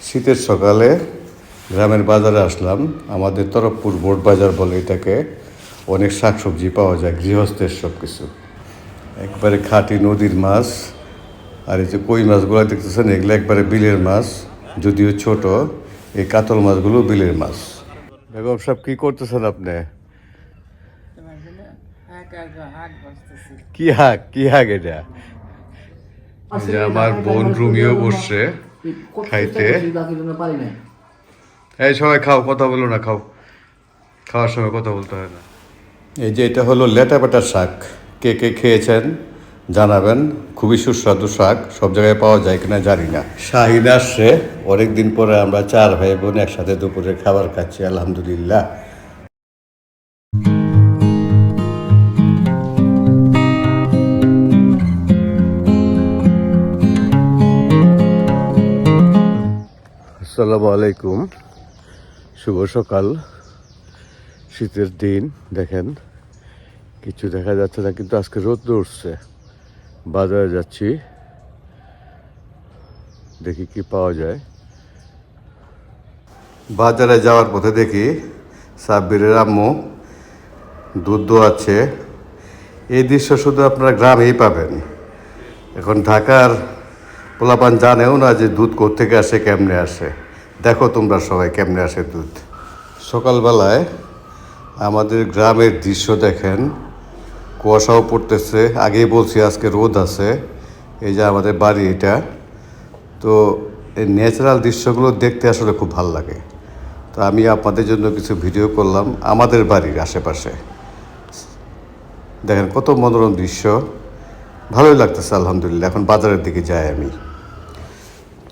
শীতের সকালে গ্রামের বাজারে আসলাম। আমাদের তরফপুর বোট বাজার বলে এটাকে। অনেক শাকসবজি পাওয়া যায়, গৃহস্থের সব কিছু, একবারে খাঁটি নদীর মাছ। আর এই যে কই মাছগুলো দেখতেছেন, এগুলো একবারে বিলের মাছ, যদিও ছোট। এই কাতল মাছগুলো বিলের মাছ। বেগম সাহেব, কি করতেছেন আপনি? কি হাক এটা? আমার বোন রুমিও বসছে খাইতে। এই সবাই খাও, কথা বলো না, খাও। খাওয়ার সময় কথা বলতে হয় না। এই যে এটা হলো লেটা পেটার শাক। কে কে খেয়েছেন জানাবেন। খুবই সুস্বাদু শাক, সব জায়গায় পাওয়া যায় কিনা জানি না। শাহিন আসছে অনেকদিন পরে, আমরা 4 ভাই বোন একসাথে দুপুরে খাবার খাচ্ছি, আলহামদুলিল্লাহ। আসসালামু আলাইকুম, শুভ সকাল। শীতের দিন, দেখেন কিছু দেখা যাচ্ছে না, কিন্তু আজকে রোদ উঠছে। বাজারে যাচ্ছি, দেখি কি পাওয়া যায়। বাজারে যাওয়ার পথে দেখি সাব্বিরের আম্মু দুধ দোয়াচ্ছে। এই দৃশ্য শুধু আপনারা গ্রামেই পাবেন। এখন ঢাকার পোলাপান জানেও না যে দুধ কোত্থেকে আসে, কেমনে আসে। দেখো তোমরা সবাই কেমনে আসে দুধ। সকালবেলায় আমাদের গ্রামের দৃশ্য দেখেন, কুয়াশাও পড়তেছে। আগেই বলছি আজকে রোদ আছে। এই যে আমাদের বাড়ি এটা। তো এই ন্যাচারাল দৃশ্যগুলো দেখতে আসলে খুব ভালো লাগে। তো আমি আপনাদের জন্য কিছু ভিডিও করলাম আমাদের বাড়ির আশেপাশে। দেখেন কত মনোরম দৃশ্য, ভালোই লাগতেছে আলহামদুলিল্লাহ। এখন বাজারের দিকে যাই, আমি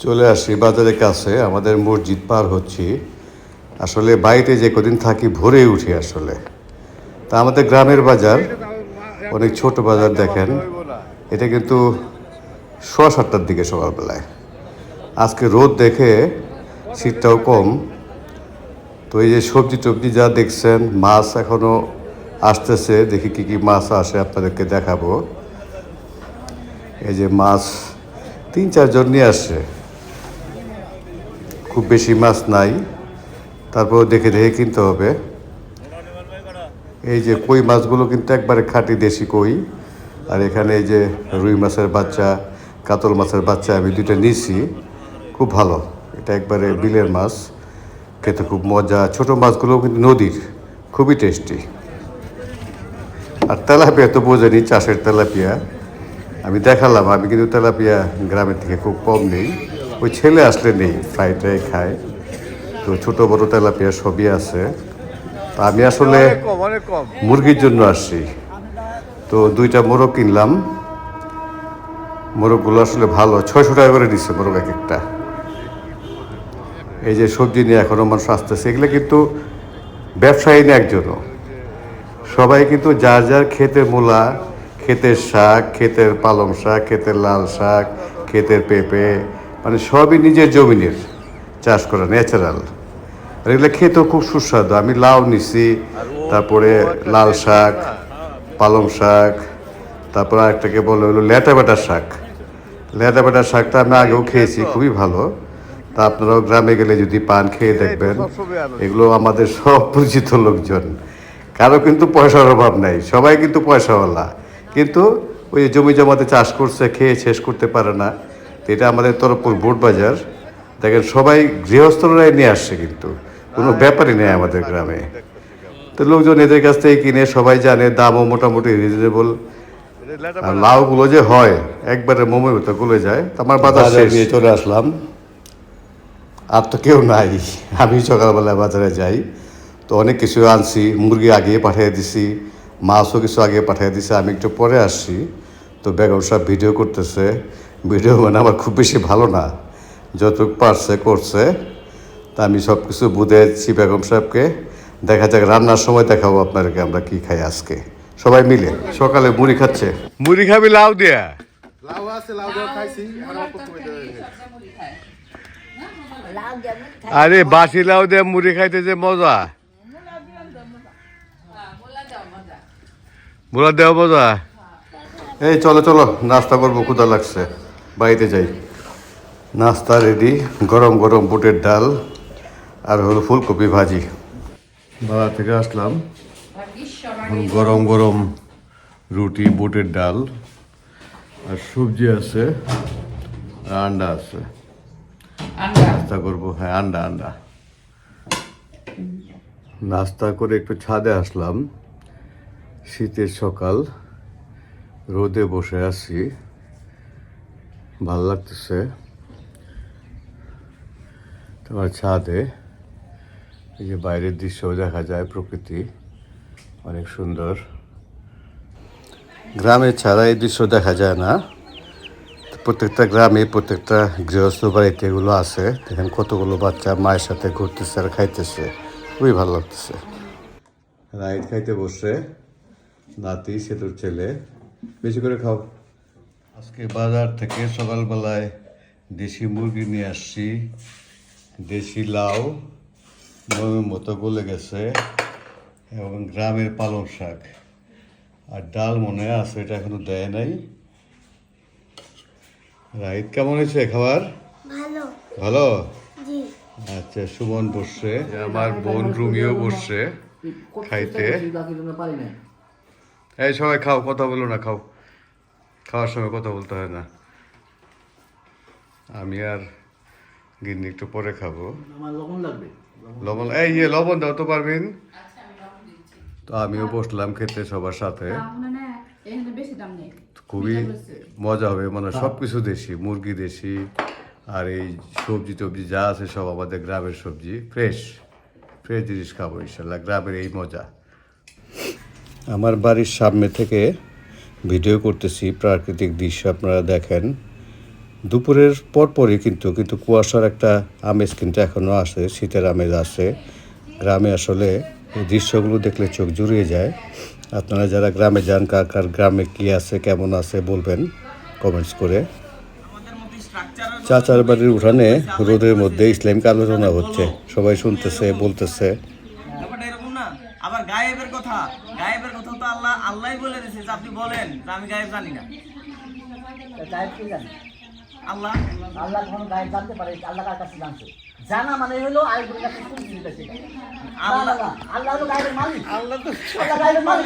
চলে আসি বাজারের কাছে। আমাদের মসজিদ পার হচ্ছি। আসলে বাড়িতে যে কদিন থাকি ভরে উঠি আসলে। তা আমাদের গ্রামের বাজার অনেক ছোট বাজার। দেখেন এটা কিন্তু 7:30টার দিকে সকালবেলায়। আজকে রোদ দেখে শীতটাও কম। তো এই যে সবজি টবজি যা দেখছেন, মাছ এখনও আসতেছে, দেখি কি কি মাছ আসে আপনাদেরকে দেখাবো। এই যে মাছ 3-4 জন নিয়ে আসছে, খুব বেশি মাছ নাই, তারপর দেখে দেখে কিনতে হবে। এই যে কই মাছগুলো কিন্তু একবারে খাঁটি দেশি কই। আর এখানে এই যে রুই মাছের বাচ্চা, কাতল মাছের বাচ্চা আমি 2টা নিয়েছি, খুব ভালো। এটা একবারে বিলের মাছ, খেতে খুব মজা। ছোট মাছগুলো কিন্তু নদীর, খুবই টেস্টি। আর তেলাপিয়া তো বোঝেনি, চাষের তেলাপিয়া আমি দেখালাম। আমি কিন্তু তেলাপিয়া গ্রামের থেকে খুব কম নেই, ওই ছেলে আসলে নেই, ফ্রাই ট্রাই খায়। তো ছোটো বড়ো তেলাপিয়া সবই আছে। তো আমি আসলে মুরগির জন্য আসছি। তো 2টা মোরগ কিনলাম। মোরগগুলো আসলে ভালো, 600 টাকা করে দিচ্ছে মোরগ এক একটা। এই যে সবজি নিয়ে এখনও মানুষ আসতেছে, এগুলো কিন্তু ব্যবসায়ী না একজনও। সবাই কিন্তু যার যার ক্ষেতের মূলা, ক্ষেতের শাক, ক্ষেতের পালং শাক, ক্ষেতের লাল শাক, ক্ষেতের পেঁপে, মানে সবই নিজের জমিনের চাষ করা, ন্যাচারাল। আর এগুলো খেতেও খুব সুস্বাদু। আমি লাউ নিছি, তারপরে লাল শাক, পালং শাক, তারপর আরেকটাকে বলে হলো লেটা বেটার শাক। লেটা বেটার শাকটা আমি আগেও খেয়েছি, খুবই ভালো। তা আপনারাও গ্রামে গেলে যদি পান, খেয়ে দেখবেন। এগুলো আমাদের সব পরিচিত লোকজন, কারো কিন্তু পয়সার অভাব নাই, সবাই কিন্তু পয়সাওয়ালা। কিন্তু ওই জমি জমাতে চাষ করছে, খেয়ে শেষ করতে পারে না। তো এটা আমাদের তরফপুর বোট বাজার। দেখেন সবাই গৃহস্থরাই নিয়ে আসছে, কিন্তু কোনো ব্যাপারই নেই আমাদের গ্রামে। তো লোকজন এদের কাছ থেকে কিনে, সবাই জানে দামও মোটামুটি রিজনেবল। আর লাউগুলো যে হয় একবারে মোমের মতো গলে যায়। আমার বাজার শেষ, চলে আসলাম। আর তো কেউ নাই, আমি সকালবেলায় বাজারে যাই। তো অনেক কিছু আনছি, মুরগি আগিয়ে পাঠিয়ে দিছি, মাছও কিছু আগে পাঠিয়ে দিছি। আমি একটু পরে আসছি। তো বেগম সাহেব ভিডিও করতেছে। ভিডিও মানে আমার খুব বেশি ভালো না, যতটুকু পারছে করছে। তা আমি সব কিছু বুঝেছি বেগম সাহেবকে। দেখা যাক, রান্নার সময় দেখাবো আপনাদেরকে আমরা কি খাই আজকে সবাই মিলে। সকালে মুড়ি খাচ্ছে। মুড়ি খাবি লাউ দিয়া? লাউ আছে, লাউ দিয়ে খাইছি। আরে বাসি লাউ দিয়ে মুড়ি খাইতে যে মজা, মুলা দেওয়া মজা। এই চলো চলো, নাস্তা করবো, ক্ষুধা লাগছে, বাড়িতে যাই। নাস্তা রেডি, গরম গরম বুটের ডাল আর হলো ফুলকপি ভাজি। বাজার থেকে আসলাম, এখন গরম গরম রুটি, বুটের ডাল আর সবজি আছে, আর আন্ডা আছে। নাস্তা করবো, হ্যাঁ আন্ডা আন্ডা। নাস্তা করে একটু ছাদে আসলাম, শীতের সকাল, রোদে বসে আছি, ভাল লাগতেছে। তোমার ছাদে এই যে বাইরের দৃশ্য দেখা যায়, প্রকৃতি অনেক সুন্দর। গ্রামে ছাড়া এই দৃশ্য দেখা যায় না। প্রত্যেকটা গ্রামে, প্রত্যেকটা গৃহস্থ বাড়িতে এগুলো আছে। দেখেন কতগুলো বাচ্চা মায়ের সাথে ঘুরতেছে আর খাইতেছে, খুবই ভালো লাগতেছে। রাইড খাইতে বসে নাতি, সেতুর ছেলে, বেশি করে খাও। আজকে বাজার থেকে সকালবেলায় দেশি মুরগি নিয়ে আসছি, দেশি লাউ নিয়মের মতো গলে গেছে, এবং গ্রামের পালং শাক আর ডাল মনে আছে, এটা এখনো দেয় নাই। রাইত কেমন হয়েছে খাবার? ভালো। ভালো? জি। আচ্ছা, সুমন বসছে, আমার বোন রুমিও বসছে খাইতে। এই সবাই খাও, কথা বলো না, খাও। খাওয়ার সময় কথা বলতে হয় না। আমি আর গিন্নি একটু পরে খাবো। লবণ, এই লবণ দাও তো পারবেন। তো আমিও বসলাম খেতে সবার সাথে। খুবই মজা হবে, মানে সবকিছু দেশি, মুরগি দেশি, আর এই সবজি টবজি যা আছে সব আমাদের গ্রামের সবজি, ফ্রেশ ফ্রেশ জিনিস খাবো ইনশাল্লাহ। গ্রামের এই মজা। আমার বাড়ির সামনে থেকে ভিডিও করতেছি, প্রাকৃতিক দৃশ্য আপনারা দেখেন। দুপুরের পরপরই কিন্তু কুয়াশার একটা আমেজ কিন্তু এখনও আছে, শীতের আমেজ আছে। গ্রামে আসলে এই দৃশ্যগুলো দেখলে চোখ জুড়িয়ে যায়। আপনারা যারা গ্রামে যান, কার কার গ্রামে কী আছে, কেমন আছে বলবেন কমেন্টস করে। চাচার বাড়ির উঠানে রোদের মধ্যে ইসলামিক আলোচনা হচ্ছে, সবাই শুনতেছে, বলতেছে। আবার গায়েবের কথা তো আল্লাহই বলে দিয়েছে যে আপনি বলেন যে আমি গায়েব জানি না। গায়েব কি জানি? আল্লাহ কখনো গায়েব জানতে পারে? আল্লাহ কার কাছে জানছে? জানা মানে হলো আরেকজনের কাছে শুনছি এটা সেটা। আল্লাহ হলো গায়েবের মালিক। আল্লাহ গায়েবের মালিক।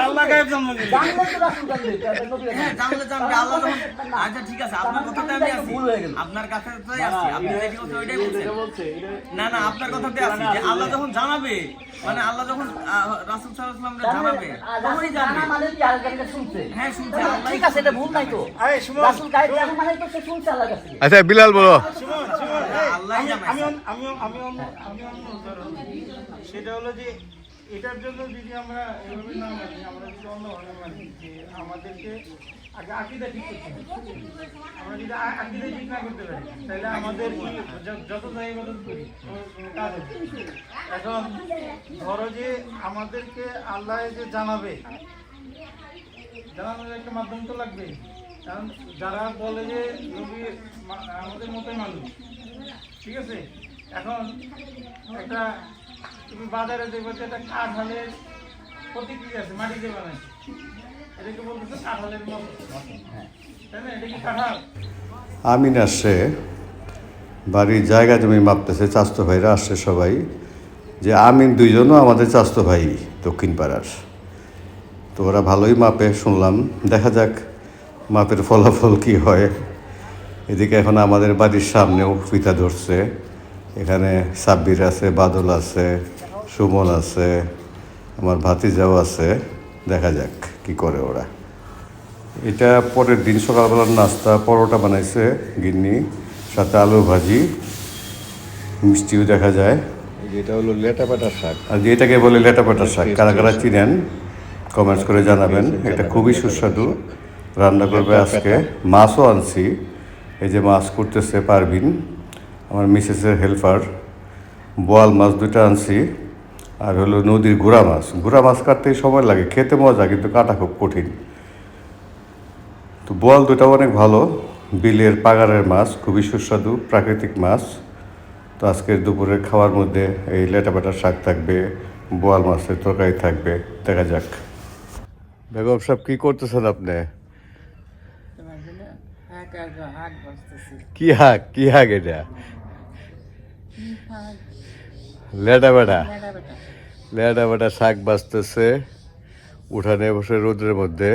আল্লাহ গায়েব জানবে না। জানলে তো রাসূল জানবে। হ্যাঁ, জানলে জানবে। আল্লাহ যখন আচ্ছা ঠিক আছে, আপনার কথাতে আমি আছি, আপনার কাছেই আছি, আপনি যেটা বলছেন ওইটাই বলছেন। না না, আপনার কথাতে আছি যে আল্লাহ যখন জানাবে, মানে আল্লাহ যখন রাসূল সাল্লাল্লাহু আলাইহি ওয়াসাল্লাম জানাবে, তখনই জানবে। জানা মানে কি আরেকজনকে শুনছে? হ্যাঁ, শুনছে। আল্লাহ ঠিক আছে, এটা ভুল নাই তো। রাসূল গায়েব জানা মানে তো সে শুনছে আল্লাহর কাছে। আচ্ছা বিলাল বলো। আল্লাহই জানায়। আমি অন্য উদাহরণ দিই। সেটা হলো যে এটার জন্য যদি আমরা এভাবে না মানি, আমরা যদি অন্যভাবে মানি যে আমাদেরকে আগে আকীদা ঠিক করতে হবে। আমরা যদি আকীদা ঠিক না করতে পারি তাহলে আমাদের যত জায়গাগত করি কোনো কাজ হবে। এখন ধরো যে আমাদেরকে আল্লাহ যে জানাবে, জানানোর একটা মাধ্যম তো লাগবে। কারণ যারা বলে যে নবী আমাদের মতোই মানুষ, ঠিক আছে। এখন একটা তুমি বাজারে দেখবে যে একটা কাঁঠালের প্রতিক্রিয়া আছে, মাটিতে বানাইছে, এটাকে বলতেছে কাঁঠালের মতো, তাই না? এটা কি কাঁঠাল? আমিন আসছে, বাড়ির জায়গা জমি মাপতেছে, চাস্তো ভাইরা আসছে সবাই। যে আমিন দুইজনও আমাদের চাস্তো ভাই দক্ষিণ পাড়ার। তো ওরা ভালোই মাপে শুনলাম, দেখা যাক মাপের ফলাফল কি হয়। এদিকে এখন আমাদের বাড়ির সামনেও ফিতা ধরছে, এখানে সাব্বির আছে, বাদল আছে, সুমন আছে, আমার ভাতিজাও আছে। দেখা যাক কি করে ওরা। এটা পরের দিন সকালবেলার নাস্তা, পরোটা বানাইছে গিন্নি, সাথে আলু ভাজি, মিষ্টিও দেখা যায়। এটা হলো লেটাপাটা শাক, আর যেটাকে বলে লেটাপাটা শাক, কারা কারা চিনেন কমেন্টস করে জানাবেন। এটা খুবই সুস্বাদু, রান্না করবে আজকে। মাছও আনছি, এই যে মাছ করতেছে পারবিন, আমার মিসেসের হেল্পার। বোয়াল মাছ দুটো আনছি, আর হলো নদীর গুড়া মাছ। গুড়া মাছ কাটতেই সময় লাগে, খেতে মজা, কিন্তু কাটা খুব কঠিন। তো বোয়াল দুটাও অনেক ভালো, বিলের পাগারের মাছ, খুবই সুস্বাদু প্রাকৃতিক মাছ। তো আজকের দুপুরের খাওয়ার মধ্যে এই লেটাপাটার শাক থাকবে, বোয়াল মাছের তরকারি থাকবে। দেখা যাক। বেগম সাহেব কি করতেছেন আপনি? কি হাক এটা লেডা বেটা শাক বাজতেছে উঠানে বসে রোদের মধ্যে।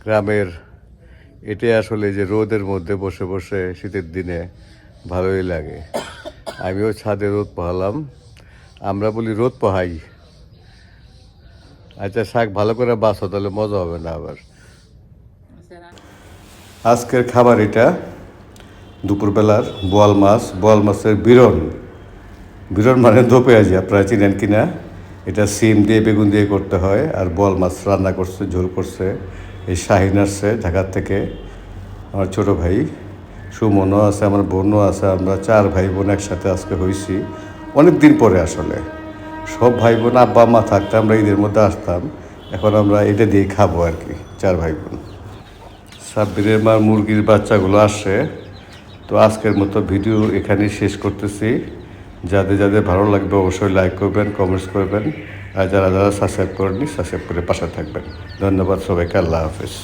গ্রামের এটাই আসলে যে রোদের মধ্যে বসে বসে শীতের দিনে ভালোই লাগে। আমিও ছাদে রোদ পোহালাম, আমরা বলি রোদ পোহাই। আচ্ছা শাক ভালো করে বাছো, তাহলে মজা হবে না আবার। আজকের খাবার এটা দুপুরবেলার বোয়াল মাছের বিরন মানে দো পেঁয়াজি, আপনারা চিনেন কিনা। এটা সিম দিয়ে বেগুন দিয়ে করতে হয়। আর বোয়াল মাছ রান্না করছে, ঝোল করছে এই শাহিন আসছে ঢাকার থেকে, আমার ছোটো ভাই সুমনও আছে, আমার বোনও আছে। আমরা 4 ভাই বোন একসাথে আজকে হয়েছি অনেক দিন পরে। আসলে সব ভাই বোন আব্বা মা থাকতে আমরা ঈদের মধ্যে আসতাম, এখন আমরা এটা দিয়েই খাবো আর কি, 4 ভাই বোন। সাব্বিরের মার মুরগির বাচ্চাগুলো আসছে। তো আজকের মতো ভিডিও এখানেই শেষ করতেছি। যাদের ভালো লাগবে অবশ্যই লাইক করবেন, কমেন্টস করবেন। আর যারা সাবস্ক্রাইব করেননি সাবস্ক্রাইব করে পাশে থাকবেন। ধন্যবাদ সবাইকে, আল্লাহ হাফেজ।